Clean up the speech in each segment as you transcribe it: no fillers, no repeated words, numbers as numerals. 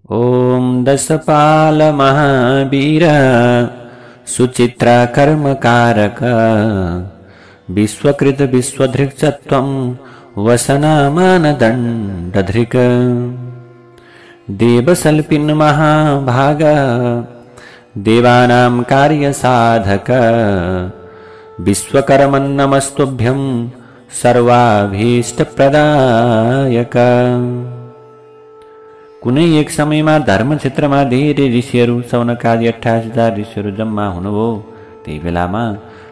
ॐ दशपाल महावीर सुचित्रा कर्मकारक विश्वकृत विश्वधृक् वसनामानदण्डधृक् देवसल्पिन् महाभाग देवानां कार्यसाधक विश्वकर्मन्नमस्तुभ्यं सर्वाभीष्टप्रदायक। कुनै एक समयमा धर्म क्षेत्रमा धेरै ऋषिहरू सौनकादि 88,000 ऋषिहरू जम्मा हुनुभयो। त्यही बेलामा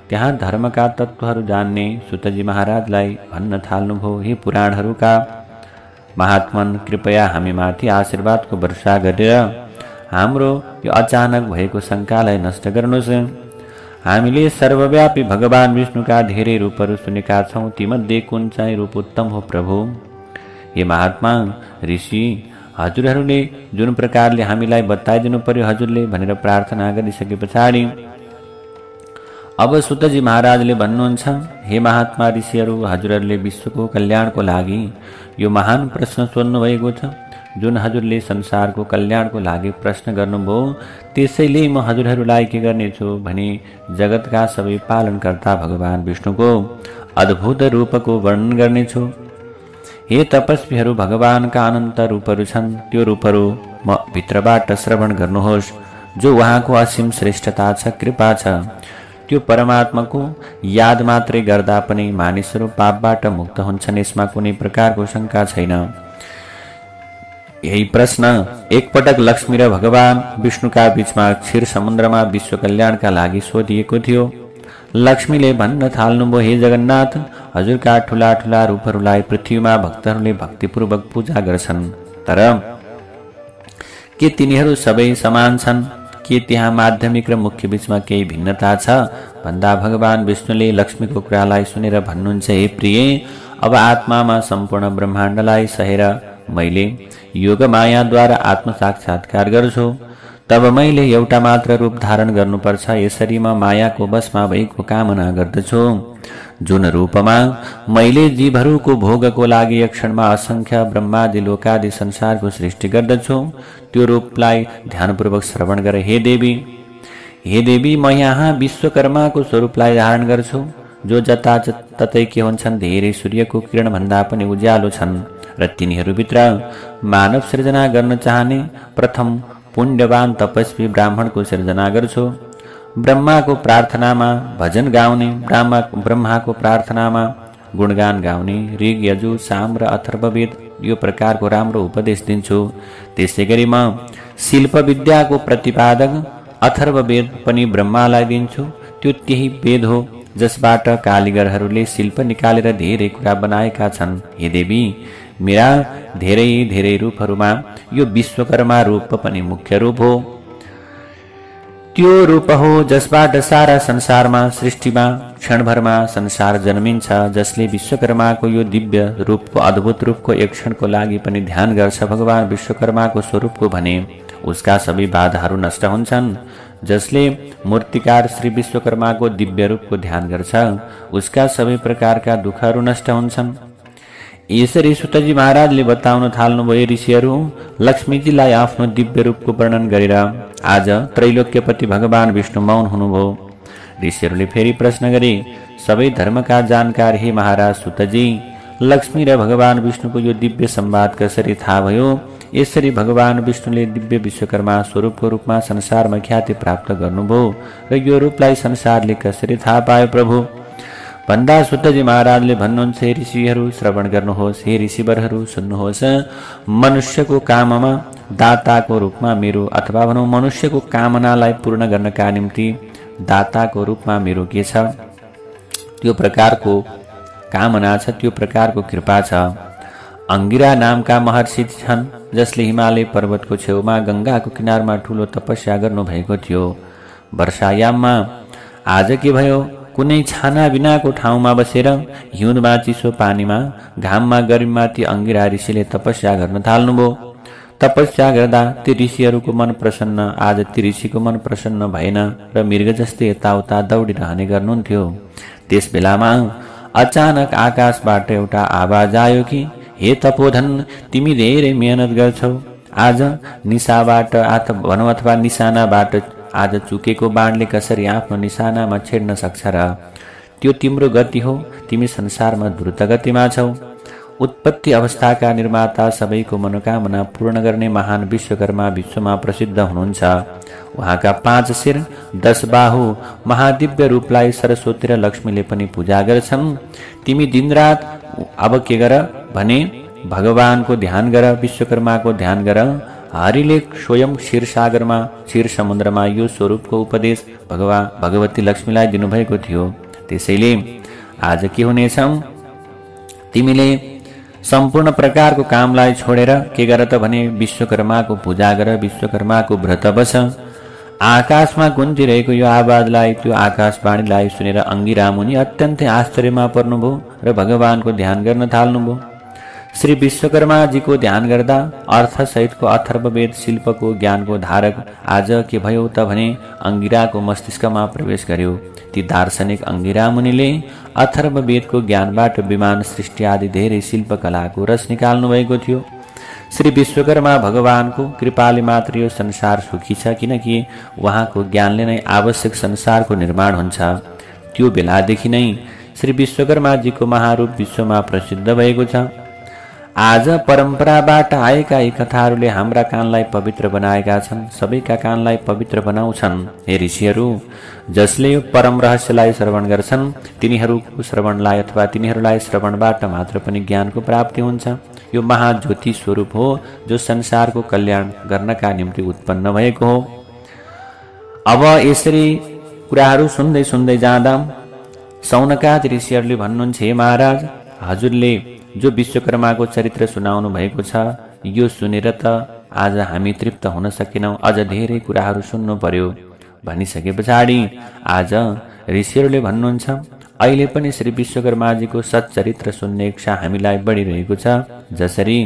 त्यहाँ धर्मका तत्त्वहरू जान्ने सुतजी महाराजलाई भन्न थाल्नुभयो, हे पुराणहरूका महात्मन, कृपया हामीमाथि आशीर्वादको वर्षा गरेर हाम्रो यो अचानक भएको शङ्कालाई नष्ट गर्नुहोस्। हामीले सर्वव्यापी भगवान विष्णुका धेरै रूपहरू सुनेका छौँ, तीमध्ये कुन चाहिँ रूप उत्तम हो प्रभु? हे महात्मा ऋषि, हजुरहरूले जुन प्रकारले हामीलाई बताइदिनु पर्यो हजुरले भनेर प्रार्थना गरिसके पछाडि अब सुतजी महाराजले भन्नुहुन्छ, हे महात्मा ऋषिहरू, हजुरहरूले विश्वको कल्याणको लागि यो महान प्रश्न सोध्नु भएको छ। जुन हजुरले संसारको कल्याणको लागि प्रश्न गर्नुभयो, त्यसैले म हजुरहरूलाई के गर्नेछु भने जगतका सबै पालनकर्ता भगवान विष्णुको अद्भुत रूपको वर्णन गर्नेछु। हे तपस्वीहरू, भगवानका अनन्त रूपहरू छन्, त्यो रूपहरू म भित्रबाट श्रवण गर्नुहोस्। जो उहाँको असीम श्रेष्ठता छ, कृपा छ, त्यो परमात्माको याद मात्रै गर्दा पनि मानिसहरू पापबाट मुक्त हुन्छन्, यसमा कुनै प्रकारको शङ्का छैन। यही प्रश्न एकपटक लक्ष्मी र भगवान विष्णुका बीचमा क्षीर समुद्रमा विश्व कल्याणका लागि सोधिएको थियो। लक्ष्मीले भन्न थाल्नुभयो, हे जगन्नाथ, हजुरका ठुला ठुला रूपहरूलाई पृथ्वीमा भक्तहरूले भक्तिपूर्वक पूजा गर्छन्, तर के तिनीहरू सबै समान छन्? के त्यहाँ माध्यमिक र मुख्य बीचमा केही भिन्नता छ? भन्दा भगवान विष्णुले लक्ष्मीको कुरालाई सुनेर भन्नुहुन्छ, हे प्रिय, अब आत्मामा सम्पूर्ण ब्रह्माण्डलाई सहेर मैले योग मायाद्वारा आत्म साक्षात्कार गर्छु। तब मैले एउटा मात्र रूप धारण गर्नुपर्छ। यसरी म मायाको वशमा भएको कामना गर्दछु। जुन रूपमा मैले जीवहरूको भोगको लागि एक क्षणमा असंख्य ब्रह्मादि लोकादि संसारको सृष्टि गर्दछु, त्यो रूपलाई ध्यानपूर्वक श्रवण गर। हे देवी, म यहाँ विश्वकर्माको स्वरूपलाई धारण गर्छु, जो जताततै के हुन्छन्, धेरै सूर्यको किरण भन्दा पनि उज्यालो छन्, र तिनीहरूभित्र मानव सृजना गर्न चाहने प्रथम पुण्यवान तपस्वी ब्राह्मणको सृजना गर्छु। ब्रह्माको प्रार्थनामा भजन गाउने, ब्रह्माको प्रार्थनामा गुणगान गाउने, ऋग यजु साम र अथर्ववेद यो प्रकारको राम्रो उपदेश दिन्छु। त्यसै गरी म शिल्प विद्याको प्रतिपादक अथर्ववेद पनि ब्रह्मालाई दिन्छु। त्यो त्यही वेद हो जसबाट कालीगरहरूले शिल्प निकालेर धेरै कुरा बनाएका छन्। हे देवी, मेरा धेरै धेरै रूपहरूमा यो विश्वकर्मा रूप पनि मुख्य रूप हो। त्यो रूप हो जसबाट सारा संसारमा सृष्टिमा क्षणभरमा संसार जन्मिन्छ। जसले विश्वकर्माको यो दिव्य रूपको अद्भुत रूपको एक क्षणको लागि पनि ध्यान गर्छ, भगवान विश्वकर्माको स्वरूपको भने उसका सबै बाधाहरू नष्ट हुन्छन्। जसले मूर्तिकार श्री विश्वकर्माको दिव्य रूपको ध्यान गर्छ, उसका सबै प्रकारका दुःखहरू नष्ट हुन्छन्। यसरी सुतजी महाराजले बताउन थाल्नुभयो, ऋषिहरू, लक्ष्मीजीलाई आफ्नो दिव्य रूपको वर्णन गरेर आज त्रैलोक्यपति भगवान विष्णु मौन हुनुभयो। ऋषिहरूले फेरि प्रश्न गरे, सबै धर्मका जानकार हे महाराज सुतजी, लक्ष्मी र भगवान विष्णुको यो दिव्य संवाद कसरी थाहा भयो? यसरी भगवान विष्णुले दिव्य विश्वकर्मा स्वरूपको रूपमा संसारमा ख्याति प्राप्त गर्नुभयो, र यो रूपलाई संसारले कसरी थाहा पायो प्रभु? भन्दा सुतजी महाराजले भन्नुहुन्छ, हे ऋषिहरू, श्रवण गर्नुहोस्। हे ऋषिवरहरू, सुन्नुहोस्। मनुष्यको काममा दाताको रूपमा मेरो, अथवा भनौँ मनुष्यको कामनालाई पूर्ण गर्नका निम्ति दाताको रूपमा मेरो के छ? त्यो प्रकारको कामना छ, त्यो प्रकारको कृपा छ। अंगिरा नामका महर्षि छन्, जसले हिमालय पर्वतको छेउमा गंगाको किनारमा ठूलो तपस्या गर्नुभएको थियो। वर्षायाममा आज के भयो? कुनै छाना बिनाको ठाउँमा बसेर हिउँदमा चिसो पानीमा घाममा गर्मीमा ती अंगिरा ऋषिले तपस्या गर्न थाल्नुभयो। तपस्या गर्दा ती ऋषिहरूको मन प्रसन्न, आज ती ऋषिको मन प्रसन्न भएन र मृग जस्तै यताउता दौडिरहने गर्नुहुन्थ्यो। त्यस बेलामा अचानक आकाशबाट एउटा आवाज आयो कि, हे तपोधन, तिमी धेरै मेहनत गर्छौ, आज निशाबाट भनौँ अथवा निशानाबाट आज चुकेको बाणले कसरी आफ्नो निशानामा छेड्न सक्छ र? त्यो तिम्रो गति हो। तिमी संसारमा द्रुत गतिमा छौ। उत्पत्ति अवस्थाका निर्माता, सबैको मनोकामना पूर्ण गर्ने महान विश्वकर्मा विश्वमा प्रसिद्ध हुनुहुन्छ। उहाँका 5 शिर 10 बाहु महादिव्य रूपलाई सरस्वती र लक्ष्मीले पनि पूजा गर्छन्। तिमी दिनरात अब के गर भने भगवानको ध्यान गर, विश्वकर्माको ध्यान गर। हरिले स्वयं क्षीरसागरमा क्षीर समुद्रमा यो स्वरूपको उपदेश भगवती लक्ष्मीलाई दिनुभएको थियो। त्यसैले आज के हुनेछ, तिमीले सम्पूर्ण प्रकारको कामलाई छोडेर के गर त भने विश्वकर्माको पूजा गर, विश्वकर्माको व्रत बस। आकाशमा गुन्जिरहेको यो आवाजलाई, त्यो आकाशवाणीलाई सुनेर अंगिरा मुनि अत्यन्तै आश्चर्यमा पर्नुभयो र भगवानको ध्यान गर्न थाल्नुभयो। श्री विश्वकर्माजीको ध्यान गर्दा अर्थसहितको अथर्ववेद शिल्पको ज्ञानको धारक आज के भयो त भने अंगिराको मस्तिष्कमा प्रवेश गर्यो। ती दार्शनिक अंगिरा मुनिले अथर्ववेदको ज्ञानबाट विमान सृष्टि आदि धेरै शिल्पकलाको रस निकाल्नु भएको थियो। श्री विश्वकर्मा भगवानको कृपाले मात्र यो संसार सुखी छ, किनकि उहाँको ज्ञानले नै आवश्यक संसारको निर्माण हुन्छ। त्यो बेलादेखि नै श्री विश्वकर्माजीको महारूप विश्वमा प्रसिद्ध भएको छ। आज परम्पराबाट आएका यी कथाहरूले हाम्रा कानलाई पवित्र बनाएका छन्, सबैका कानलाई पवित्र बनाउँछन्। हे ऋषिहरू, जसले यो परम रहस्यलाई श्रवण गर्छन् तिनीहरूको श्रवणलाई अथवा तिनीहरूलाई श्रवणबाट मात्र पनि ज्ञानको प्राप्ति हुन्छ। यो महाज्योति स्वरूप हो जो संसारको कल्याण गर्नका निम्ति उत्पन्न भएको हो। अब यसरी कुराहरू सुन्दै सुन्दै जाँदा सौनकादि ऋषिहरूले भन्नुहुन्छ, हे महाराज, हजुरले जो विश्वकर्माको चरित्र सुनाउनु भएको छ यो सुनेर त आज हामी तृप्त हुन सकेनौं, अझ धेरै कुराहरू सुन्नु पर्यो। भनिसके पछाडि आज ऋषिहरूले भन्नुहुन्छ, अहिले पनि श्री विश्वकर्माजीको सच्चरित्र सुन्ने इच्छा हामीलाई बढिरहेको छ। जसरी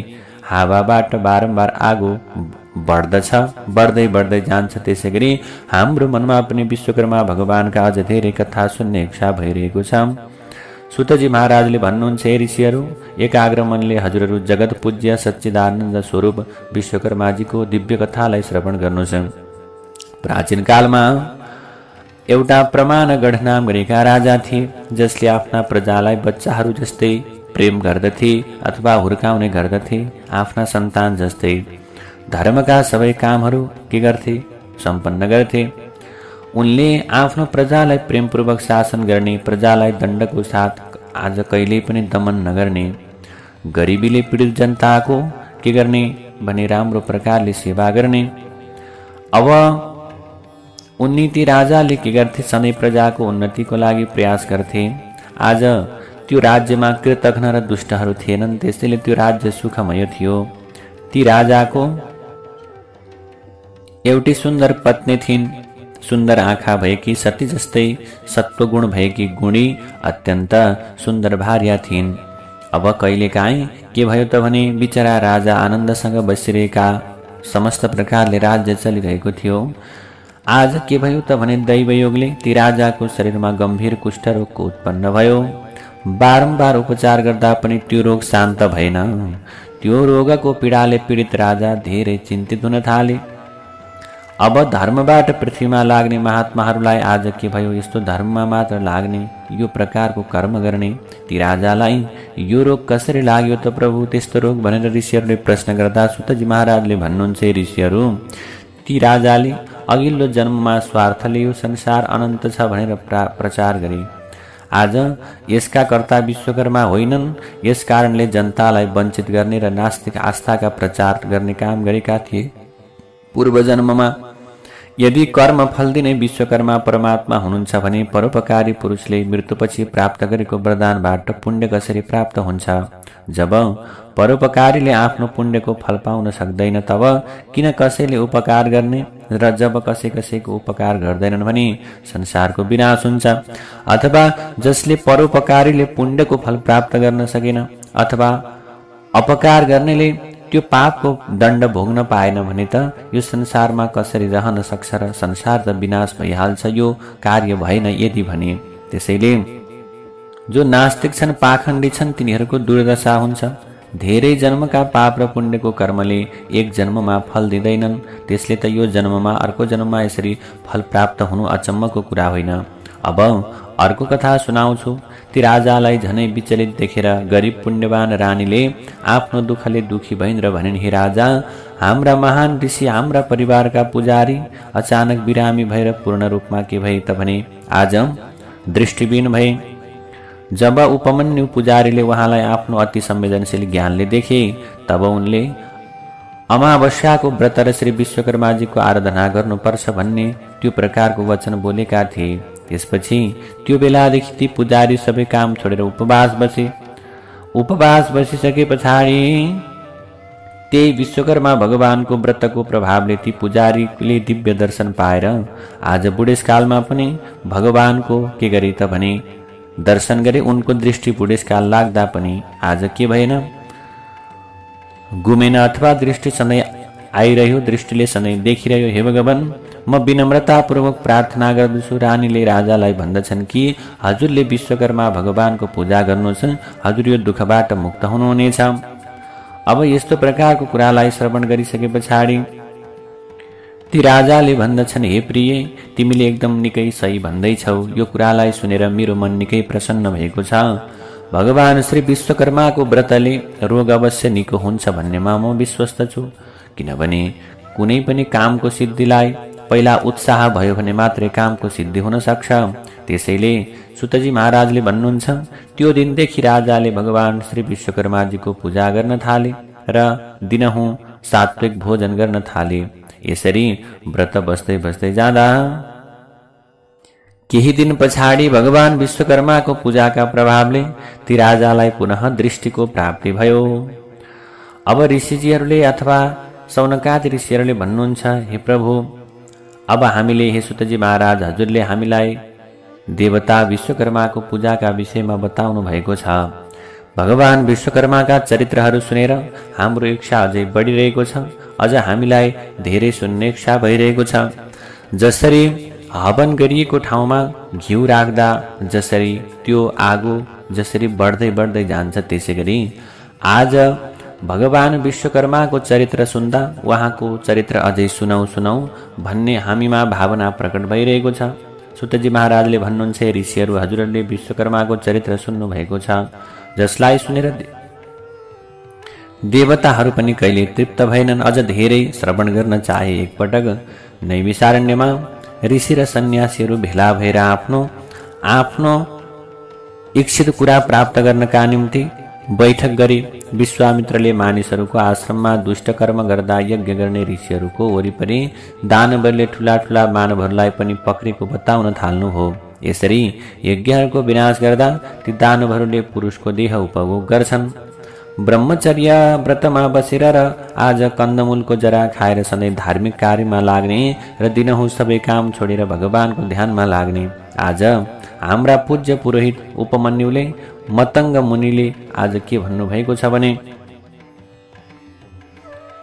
हावाबाट बारम्बार आगो बढ्दछ, बढ्दै बढ्दै जान्छ, त्यसैगरी हाम्रो मनमा पनि विश्वकर्मा भगवानका अझ धेरै कथा सुन्ने इच्छा भइरहेको छ। सुतजी महाराजले भन्नुहुन्छ, हे ऋषिहरू, एकाग्र मनले हजुरहरू जगत पूज्य सच्चिदानन्द स्वरूप विश्वकर्माजीको दिव्य कथालाई श्रवण गर्नुहोस्। प्राचीन कालमा एउटा प्रमाणगढ नाम गरेका राजा थिए, जसले आफ्ना प्रजालाई बच्चाहरू जस्तै प्रेम गर्दथे अथवा हुर्काउने गर्दथे। आफ्ना सन्तान जस्तै धर्मका सबै कामहरू के गर्थे, सम्पन्न गर्थे। उनले आफ्नो प्रजालाई प्रेमपूर्वक शासन गर्ने, प्रजालाई दण्डको साथ आज कहिल्यै पनि दमन नगर्ने, गरिबीले पीडित जनताको के गर्ने भने राम्रो प्रकारले सेवा गर्ने। अब उनी ती राजाले के गर्थे, सधैँ प्रजाको उन्नतिको लागि प्रयास गर्थे। आज त्यो राज्यमा कृतघ्न र दुष्टहरू थिएनन्, त्यसैले त्यो राज्य सुखमय थियो। ती राजाको एउटी सुन्दर पत्नी थिइन्, सुन्दर आँखा भएकी सती जस्तै सत्वगुण भएकी गुणी अत्यन्त सुन्दर भार्या थिइन्। अब कहिलेकाहीँ के भयो त भने बिचरा राजा आनन्दसँग बसिरहेका, समस्त प्रकारले राज्य चलिरहेको थियो। आज के भयो त भने दैवयोगले ती राजाको शरीरमा गम्भीर कुष्ठरोगको उत्पन्न भयो। बारम्बार उपचार गर्दा पनि त्यो रोग शान्त भएन। त्यो रोगको पीडाले पीडित राजा धेरै चिन्तित हुन थाले। अब धर्मबाट पृथ्वीमा लाग्ने महात्माहरूलाई आज के भयो, यस्तो धर्ममा मात्र लाग्ने, यो प्रकारको कर्म गर्ने ती राजालाई यो रोग कसरी लाग्यो त प्रभु, त्यस्तो रोग भनेर ऋषिहरूले प्रश्न गर्दा सुतजी महाराजले भन्नुहुन्छ, ऋषिहरू, ती राजाले अघिल्लो जन्ममा स्वार्थले यो संसार अनन्त छ भनेर प्रचार गरे। आज यसका कर्ता विश्वकर्मा होइनन्, यस कारणले जनतालाई वञ्चित गर्ने र नास्तिक आस्थाका प्रचार गर्ने काम गरेका थिए। पूर्व जन्ममा यदि कर्म फल दिने विश्वकर्मा परमात्मा हुनुहुन्छ भने परोपकारी पुरुषले मृत्युपछि प्राप्त गरेको वरदानबाट पुण्य कसरी प्राप्त हुन्छ? जब परोपकारीले आफ्नो पुण्यको फल पाउन सक्दैन तब किन कसैले उपकार गर्ने, र जब कसैको उपकार गर्दैनन् भने संसारको विनाश हुन्छ। अथवा जसले परोपकारीले पुण्यको फल प्राप्त गर्न सकेन अथवा अपकार गर्नेले त्यो पापको दण्ड भोग्न पाएन भने त यो संसारमा कसरी रहन सक्छ र संसार त विनाश भइहाल्छ, यो कार्य भएन यदि भने। त्यसैले जो नास्तिक छन्, पाखण्डी छन्, तिनीहरूको दुर्दशा हुन्छ। धेरै जन्मका पाप र पुण्यको कर्मले एक जन्ममा फल दिँदैनन्, त्यसले त यो जन्ममा अर्को जन्ममा यसरी फल प्राप्त हुनु अचम्मको कुरा होइन। अब अर्को कथा सुनाउँछु। ती राजालाई झनै विचलित देखेर गरिब पुण्यवान रानीले आफ्नो दुःखले दुखी भइन् र भनिन्, हे राजा, हाम्रा महान ऋषि, हाम्रा परिवारका पुजारी अचानक बिरामी भएर पूर्ण रूपमा के भए त भने आज दृष्टिविहीन भए। जब उपमन्यु पुजारीले उहाँलाई आफ्नो अति संवेदनशील ज्ञानले देखे, तब उनले अमावस्याको व्रत र श्री विश्वकर्माजीको आराधना गर्नुपर्छ भन्ने त्यो प्रकारको वचन बोलेका थिए। त्यसपछि त्यो बेलादेखि ती पुजारी सबै काम छोडेर उपवास बसे। उपवास बसिसके पछाडि त्यही विश्वकर्मा भगवानको व्रतको प्रभावले ती पुजारीले दिव्य दर्शन पाएर आज बुढेसकालमा पनि भगवानको के गरे त भने दर्शन गरे। उनको दृष्टि बुढेसकाल लाग्दा पनि आज के भएन, गुमेन अथवा दृष्टि सधैँ आइरह्यो, दृष्टिले सधैँ देखिरह्यो। हे भगवान, म विनम्रतापूर्वक प्रार्थना गर्दछु। रानीले राजालाई भन्दछन् कि हजुरले विश्वकर्मा भगवानको पूजा गर्नुहोस्, हजुर यो दुःखबाट मुक्त हुनुहुनेछ। अब यस्तो प्रकारको कुरालाई श्रवण गरिसके पछाडि ती राजाले भन्दछन्, हे प्रिय, तिमीले एकदम निकै सही भन्दैछौ। यो कुरालाई सुनेर मेरो मन निकै प्रसन्न भएको छ। भगवान श्री विश्वकर्माको व्रतले रोग अवश्य निको हुन्छ भन्नेमा म विश्वस्त छु। किनभने कुनै पनि कामको सिद्धिलाई पहिला उत्साह भयो भने मात्रै कामको सिद्धि हुन सक्छ। त्यसैले सुतजी महाराजले भन्नुहुन्छ, त्यो दिनदेखि राजाले भगवान श्री विश्वकर्माजीको पूजा गर्न थाले र दिनहुँ सात्विक भोजन गर्न थाले। यसरी व्रत बस्दै बस्दै जाँदा केही दिन पछाडि भगवान विश्वकर्माको पूजाका प्रभावले ती राजालाई पुनः दृष्टिको प्राप्ति भयो। अब ऋषिजीहरूले अथवा सौनकादि ऋषिहरूले भन्नुहुन्छ, हे प्रभु, अब हामीले, हे सुतजी महाराज, हजुरले हामीलाई देवता विश्वकर्माको पूजाका विषयमा बताउनु भएको छ। भगवान विश्वकर्माका चरित्रहरू सुनेर हाम्रो इच्छा अझै बढिरहेको छ। अझ हामीलाई धेरै सुन्ने इच्छा भइरहेको छ। जसरी हवन गरिएको ठाउँमा घिउ राख्दा जसरी त्यो आगो जसरी बढ्दै बढ्दै जान्छ, त्यसै गरी आज भगवान विश्वकर्माको चरित्र सुन्दा उहाँको चरित्र अझै सुनौ सुनौ भन्ने हामीमा भावना प्रकट भइरहेको छ। सुतजी महाराजले भन्नुहुन्छ, ऋषिहरू, हजुरहरूले विश्वकर्माको चरित्र सुन्नु भएको छ, जसलाई सुनेर देवताहरू पनि कहिले तृप्त भएनन्, अझ धेरै श्रवण गर्न चाहे। एकपटक नैमिषारण्यमा ऋषि र सन्यासीहरू भेला भएर आफ्नो इच्छित कुरा प्राप्त गर्नका निम्ति बैठक गरी विश्वामित्रले मानिसहरूको आश्रममा दुष्ट कर्म गर्दा यज्ञ गर्ने ऋषिहरूको वरिपरि दानवहरूले ठुला ठुला मानवहरूलाई पनि पक्रेको बताउन थाल्नु हो। यसरी यज्ञहरूको विनाश गर्दा ती दानवहरूले पुरुषको देह उपभोग गर्छन्। ब्रह्मचर्य व्रतमा बसेर र आज कन्दमूलको जरा खाएर सधैँ धार्मिक कार्यमा लाग्ने र दिनहुँ सबै काम छोडेर भगवानको ध्यानमा लाग्ने आज हाम्रा पूज्य पुरोहित उपमन्युले मतंग मुनिले आज के भन्नुभएको छ भने,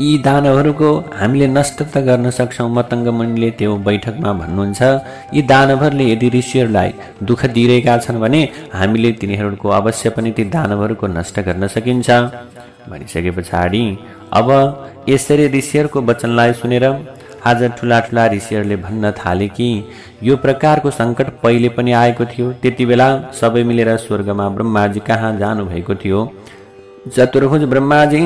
यी दानवहरूको हामीले नष्ट त गर्न सक्छौं। मतंग मुनिले त्यो बैठकमा भन्नुहुन्छ, यी दानवहरूले यदि ऋषिहरूलाई दुःख दिइरहेका छन् भने हामीले तिनीहरूको अवश्य पनि ती दानवहरूको नष्ट गर्न सकिन्छ भनिसके पछाडि अब यसरी ऋषिहरूको वचनलाई सुनेर आज ठुला ठुला ऋषिहरूले भन्न थाले कि यो प्रकारको संकट पहिले पनि आएको थियो। त्यति बेला सबै मिलेर स्वर्गमा ब्रह्माजी कहाँ जानुभएको थियो। चतुर्भुज ब्रह्माजी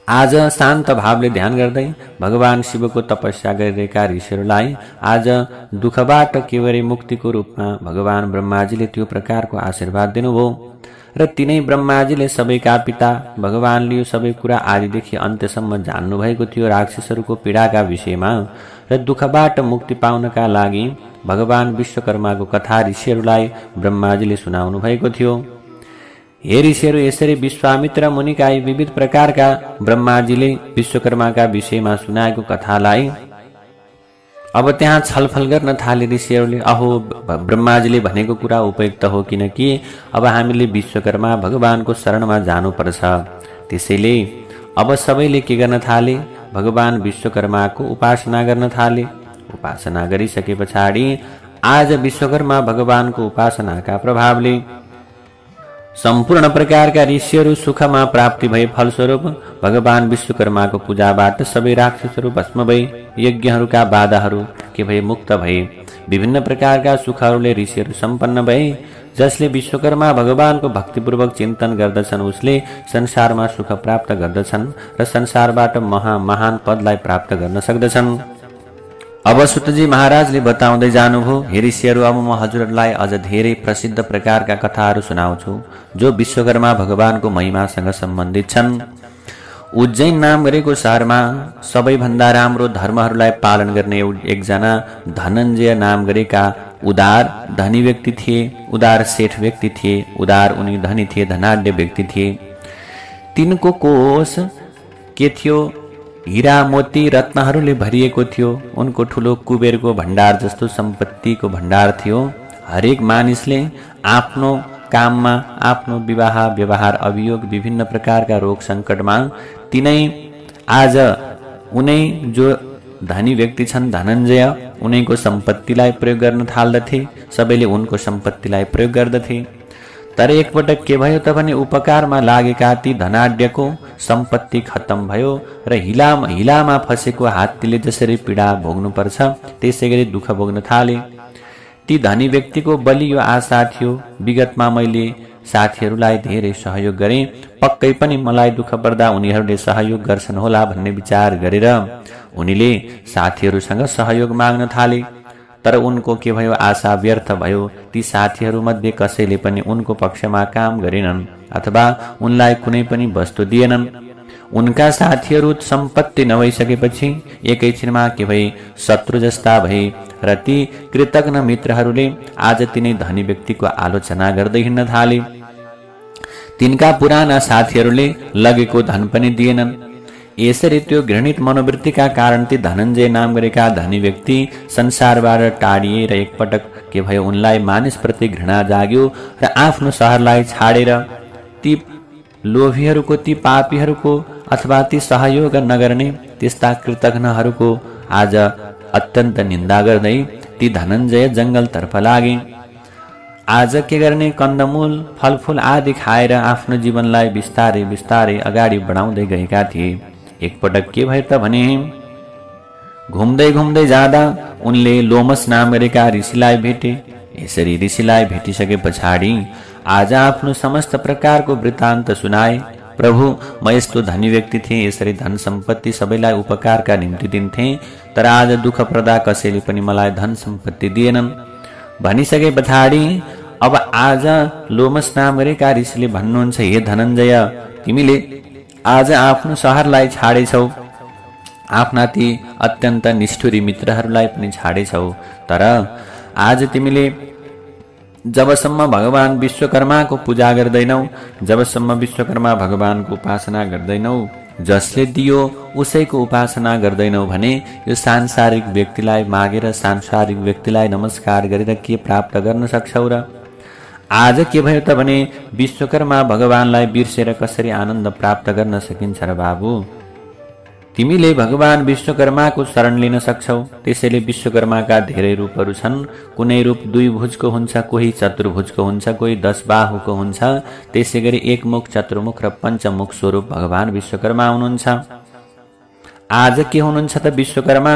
आज शान्त भावले ध्यान गर्दै भगवान शिवको तपस्या गरिरहेका ऋषिहरूलाई आज दुःखबाट केवरै मुक्तिको रूपमा भगवान ब्रह्माजीले त्यो प्रकारको आशीर्वाद दिनुभयो र तिनै ब्रह्माजीले सबैका पिता भगवानले यो सबै कुरा आदिदेखि अन्त्यसम्म जान्नु भएको थियो राक्षसहरूको पीडाका विषयमा र दुःखबाट मुक्ति पाउनका लागि भगवान विश्वकर्माको कथा ऋषिहरूलाई ब्रह्माजीले सुनाउनु भएको थियो। हे ऋषिहरू, यसरी विश्वामित्र मुनिका विविध प्रकारका ब्रह्माजीले विश्वकर्माका विषयमा सुनाएको कथालाई अब त्यहाँ छलफल गर्न थाले ऋषिहरूले। अहो, ब्रह्माजीले भनेको कुरा उपयुक्त हो, किनकि अब हामीले विश्वकर्मा भगवानको शरणमा जानुपर्छ। त्यसैले अब सबैले के गर्न थाले, भगवान विश्वकर्माको उपासना गर्न थाले। उपासना गरिसके पछाडि आज विश्वकर्मा भगवानको उपासनाका प्रभावले सम्पूर्ण प्रकारका ऋषिहरू सुखमा प्राप्ति भए फलस्वरूप भगवान विश्वकर्माको पूजाबाट सबै राक्षसहरू भस्म भई यज्ञहरूका बाधाहरू के भए मुक्त भए। विभिन्न प्रकारका सुखहरूले ऋषिहरू सम्पन्न भए। जसले विश्वकर्मा भगवानको भक्तिपूर्वक चिन्तन गर्दछन् उसले संसारमा सुख प्राप्त गर्दछन् र संसारबाट महान पदलाई प्राप्त गर्न सक्दछन्। अब सुतजी महाराजले बताउँदै जानुभयो, हे ऋषिहरू, अब म हजुरहरूलाई अझ धेरै प्रसिद्ध प्रकारका कथाहरू सुनाउँछु जो विश्वकर्मा भगवानको महिमासँग सम्बन्धित छन्। उज्जैन नाम गरेको शहरमा सबैभन्दा राम्रो धर्महरूलाई पालन गर्ने एकजना धनञ्जय नाम गरेका उदार धनी व्यक्ति थिए। उदार सेठ व्यक्ति थिए। उदार उनी धनी थिए, धनाढ्य व्यक्ति थिए। तिनको कोष के थियो? हीरा मोती रत्नहरूले भरिएको थियो। उनको ठुलो कुबेरको भण्डार जस्तो सम्पत्तिको भण्डार थियो। हरेक मानिसले आफ्नो काममा, आफ्नो विवाह व्यवहार अभियोग विभिन्न प्रकारका रोग सङ्कटमा तिनै आज उनै जो धनी व्यक्ति छन् धनञ्जय उनैको सम्पत्तिलाई प्रयोग गर्न थाल्दथे। सबैले उनको सम्पत्तिलाई प्रयोग गर्दथे। तर एकपटक के भयो त भने उपकारमा लागेका ती धनाढ्यको सम्पत्ति खत्तम भयो र हिलामा फसेको हात्तीले जसरी पीडा भोग्नुपर्छ त्यसै गरी दुःख भोग्न थाले। ती धनी व्यक्तिको बलियो आशा थियो, विगतमा मैले साथीहरूलाई धेरै सहयोग गरेँ, पक्कै पनि मलाई दुःख पर्दा उनीहरूले सहयोग गर्छन् होला भन्ने विचार गरेर उनीले साथीहरूसँग सहयोग माग्न थाले। तर उनको के भयो? आशा व्यर्थ भयो। ती साथीहरूमध्ये कसैले पनि उनको पक्षमा काम गरेनन् अथवा उनलाई कुनै पनि वस्तु दिएनन्। उनका साथीहरू सम्पत्ति नभइसकेपछि एकैछिनमा के भए? शत्रु जस्ता भए र ती कृतज्ञ मित्रहरूले आज तिनै धनी व्यक्तिको आलोचना गर्दै हिँड्न थाले। तिनका पुराना साथीहरूले लगेको धन पनि दिएनन्। यसरी त्यो घृणित मनोवृत्तिका कारण ती धनञ्जय नाम गरेका धनी व्यक्ति संसारबाट टाढिए र एकपटक के भयो? उनलाई मानिसप्रति घृणा जाग्यो र आफ्नो शहरलाई छाडेर ती लोभीहरूको, ती पापीहरूको अथवा ती सहयोग नगर्ने त्यस्ता कृतज्ञहरूको आज अत्यन्त निन्दा गर्दै ती धनञ्जय जङ्गलतर्फ लागे। आज के गर्ने? कन्दमूल फलफूल आदि खाएर आफ्नो जीवनलाई बिस्तारै बिस्तारै अगाडि बढाउँदै गएका थिए। एकपटक के भयो त भने घुम्दै घुम्दै जाँदा उनले लोमस नाम गरेका ऋषिलाई भेटे। यसरी ऋषिलाई भेटिसके पछाडि आज आफ्नो समस्त प्रकारको वृत्तान्त सुनाए। प्रभु, म यस्तो धनी व्यक्ति थिएँ, यसरी धन सम्पत्ति सबैलाई उपकारका निम्ति दिन्थेँ, तर आज दुःख पर्दा कसैले पनि मलाई धन सम्पत्ति दिएनन् भनिसके पछाडि अब आज लोमस नाम गरेका ऋषिले भन्नुहुन्छ, हे धनञ्जय, तिमीले आज आफ्नो शहरलाई छाडेछौ, आफ्ना ती अत्यन्त निष्ठुरी मित्रहरूलाई पनि छाडेछौ, तर आज तिमीले जबसम्म भगवान विश्वकर्माको पूजा गर्दैनौ, जबसम्म विश्वकर्मा भगवानको उपासना गर्दैनौ, जसले दियो उसैको उपासना गर्दैनौ भने यो सांसारिक व्यक्तिलाई मागेर, सांसारिक व्यक्तिलाई नमस्कार गरेर के प्राप्त गर्न सक्छौ र? आज के भयो त भने विश्वकर्मा भगवानलाई बिर्सेर कसरी आनन्द प्राप्त गर्न सकिन्छ र बाबु? तिमीले भगवान विश्वकर्माको शरण लिन सक्छौ। त्यसैले विश्वकर्माका धेरै रूपहरू छन्। कुनै रूप 2 भुजको हुन्छ, कोही चतुर्भुजको हुन्छ, कोही 10 बाहुको हुन्छ। त्यसैगरी एकमुख, चतुर्मुख र पञ्चमुख स्वरूप भगवान विश्वकर्मा हुनुहुन्छ। आज के हुनुहुन्छ त विश्वकर्मा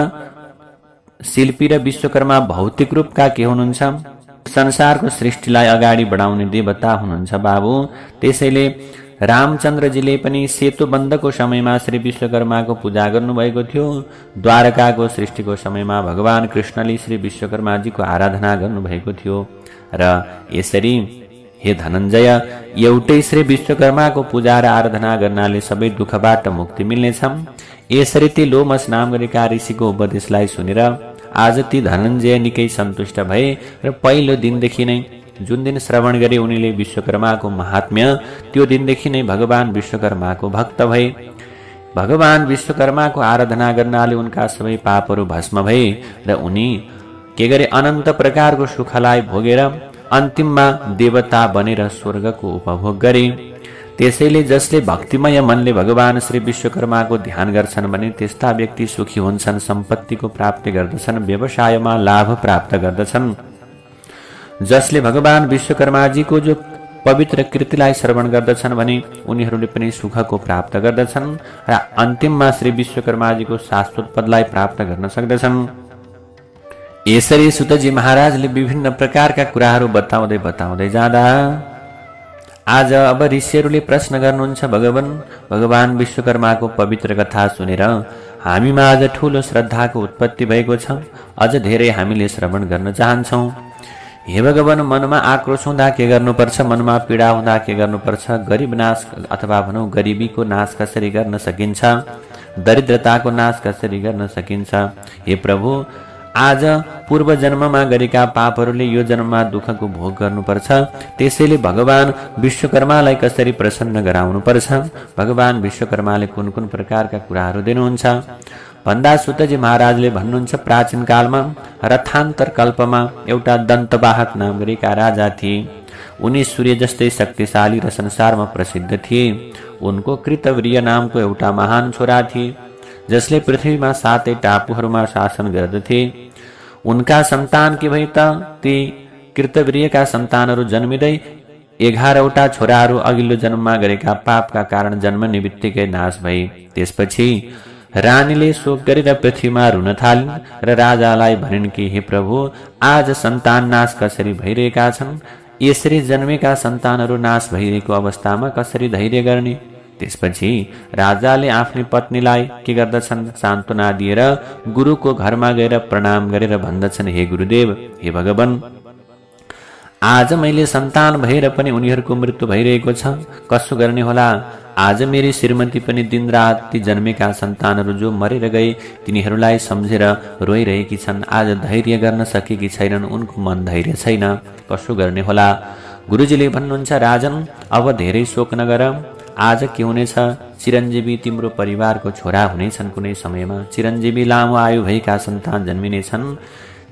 शिल्पी र विश्वकर्मा भौतिक रूपका के हुनुहुन्छ? संसारको सृष्टिलाई अगाडि बढाउने देवता हुनुहुन्छ बाबु। त्यसैले रामचन्द्रजीले पनि सेतुबन्धको समयमा श्री विश्वकर्माको पूजा गर्नुभएको थियो। द्वारकाको सृष्टिको समयमा भगवान कृष्णले श्री विश्वकर्माजीको आराधना गर्नुभएको थियो। र यसरी हे धनञ्जय, एउटै श्री विश्वकर्माको पूजा र आराधना गर्नाले सबै दुःखबाट मुक्ति मिल्नेछ। यसरी ती लोमस नाम गरेका ऋषिको उपदेशलाई सुनेर आज ती धनञ्जय निकै सन्तुष्ट भए र पहिलो दिनदेखि नै, जुन दिन श्रवण गरे उनीले विश्वकर्माको महात्म्य, त्यो दिनदेखि नै भगवान विश्वकर्माको भक्त भए। भगवान विश्वकर्माको आराधना गर्नाले उनका सबै पापहरू भस्म भए र उनी के गरे? अनन्त प्रकारको सुखलाई भोगेर अन्तिममा देवता बनेर स्वर्गको उपभोग गरे। त्यसैले जसले भक्तिमय मनले भगवान श्री विश्वकर्माको ध्यान गर्छन् भने त्यस्ता व्यक्ति सुखी हुन्छन्, सम्पत्तिको प्राप्ति गर्दछन्, व्यवसायमा लाभ प्राप्त गर्दछन्। जसले भगवान विश्वकर्माजीको जो पवित्र कृतिलाई श्रवण गर्दछन् भने उनीहरूले पनि सुखको प्राप्त गर्दछन् र अन्तिममा श्री विश्वकर्माजीको शाश्वत पदलाई प्राप्त गर्न सक्दछन्। यसरी सुतजी महाराजले विभिन्न प्रकारका कुराहरू बताउँदै जाँदा आज अब ऋषिहरूले प्रश्न गर्नुहुन्छ, भगवान विश्वकर्माको पवित्र कथा सुनेर हामीमा आज ठूलो श्रद्धाको उत्पत्ति भएको छ। अझ धेरै हामीले श्रवण गर्न चाहन्छौँ। हे भगवान, मनमा आक्रोश हुँदा के गर्नुपर्छ, मनमा पीडा हुँदा के गर्नुपर्छ, गरिब नाश अथवा भनौँ गरिबीको नाश कसरी गर्न सकिन्छ, दरिद्रताको नाश कसरी गर्न सकिन्छ। हे प्रभु, आज पूर्व जन्ममा गरेका पापहरूले यो जन्ममा दुःखको भोग गर्नुपर्छ। त्यसैले भगवान विश्वकर्मालाई कसरी प्रसन्न गराउनुपर्छ, भगवान विश्वकर्माले कुन कुन प्रकारका कुराहरू दिनुहुन्छ भन्दा सुतजी महाराजले भन्नुहुन्छ, प्राचीन कालमा रथान्तर कल्पमा एउटा दन्तवाहक नाम गरेका राजा थिए। उनी सूर्य जस्तै शक्तिशाली र संसारमा प्रसिद्ध थिए। उनको कृतवीर्य नामको एउटा महान छोरा थिए जसले पृथ्वीमा 7 टापुहरूमा शासन गर्दथे। उनका सन्तान के भए त ती कृतवीर्यका सन्तानहरू जन्मिँदै 11वटा छोराहरू अघिल्लो जन्ममा गरेका पापका कारण जन्मने बित्तिकै नाश भए। त्यसपछि रानीले शोक गरेर पृथ्वीमा रुन थालिन् र राजालाई भनिन् कि हे प्रभु, आज सन्तान नाश कसरी भइरहेका छन्, यसरी जन्मेका सन्तानहरू नाश भइरहेको अवस्थामा कसरी धैर्य गर्ने। त्यसपछि राजाले आफ्नी पत्नीलाई के गर्दछन्, सान्त्वना दिएर गुरुको घरमा गएर प्रणाम गरेर भन्दछन्, हे गुरुदेव, हे भगवान, आज मैले सन्तान भएर पनि उनीहरूको मृत्यु भइरहेको छ, कसो गर्ने होला। आज मेरी श्रीमती पनि दिनरात ती जन्मेका सन्तानहरू जो मरेर गए तिनीहरूलाई सम्झेर रोइरहेकी छन्। आज धैर्य गर्न सकेकी छैनन्, उनको मन धैर्य छैन, कसो गर्ने होला। गुरुजीले भन्नुहुन्छ, राजन, अब धेरै शोक नगर। आज के हुनेछ, चिरञ्जीवी तिम्रो परिवारको छोरा हुनेछन्। कुनै समयमा चिरञ्जीवी लामो आयु भएका सन्तान जन्मिनेछन्।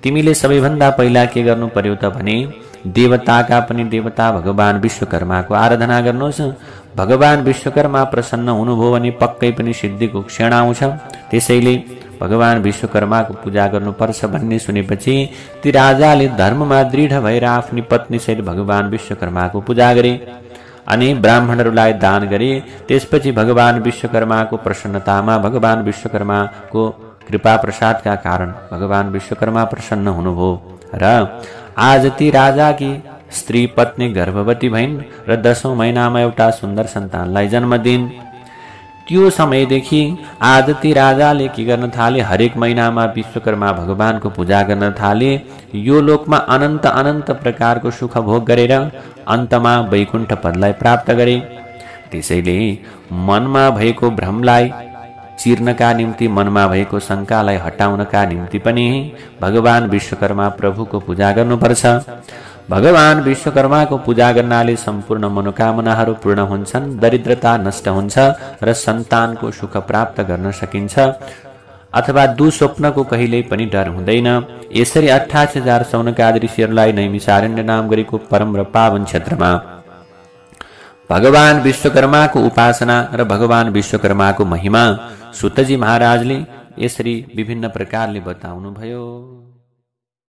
तिमीले सबैभन्दा पहिला के गर्नु पर्यो त भने देवताका पनि देवता भगवान विश्वकर्माको आराधना गर्नुहोस्। भगवान विश्वकर्मा प्रसन्न हुनुभयो भने पक्कै पनि सिद्धिको क्षण आउँछ। त्यसैले भगवान विश्वकर्माको पूजा गर्नुपर्छ भन्ने सुनेपछि ती राजाले धर्ममा दृढ भएर आफ्नी पत्नीसहित भगवान विश्वकर्माको पूजा गरे अनि ब्राह्मणहरूलाई दान गरे। त्यसपछि भगवान विश्वकर्माको प्रसन्नतामा भगवान विश्वकर्माको कृपा प्रसादका कारण भगवान विश्वकर्मा प्रसन्न हुनुभयो र आज ती राजाकी स्त्री पत्नी गर्भवती भइन् र 10औं महिनामा एउटा सुन्दर सन्तानलाई जन्म दिइन्। त्यो समयदेखि आज ती राजाले के गर्न थाले, हरेक महिनामा विश्वकर्मा भगवानको पूजा गर्न थाले। यो लोकमा अनन्त अनन्त प्रकारको सुख भोग गरेर अन्तमा वैकुण्ठ पदलाई प्राप्त गरे। त्यसैले मनमा भएको भ्रमलाई चिर्नका निम्ति, मनमा भएको शङ्कालाई हटाउनका निम्ति पनि भगवान विश्वकर्मा प्रभुको पूजा गर्नुपर्छ। भगवान विश्वकर्माको पूजा गर्नाले सम्पूर्ण मनोकामनाहरू पूर्ण हुन्छन्, दरिद्रता नष्ट हुन्छ र सन्तानको सुख प्राप्त गर्न सकिन्छ अथवा दुस्वप्नको कहिल्यै पनि डर हुँदैन। यसरी 28,000 सौनकादि ऋषिहरूलाई नैमिषारण्य नाम गरेको परम र पावन क्षेत्रमा भगवान विश्वकर्माको उपासना र भगवान विश्वकर्माको महिमा सुतजी महाराजले यसरी विभिन्न प्रकारले बताउनु भयो।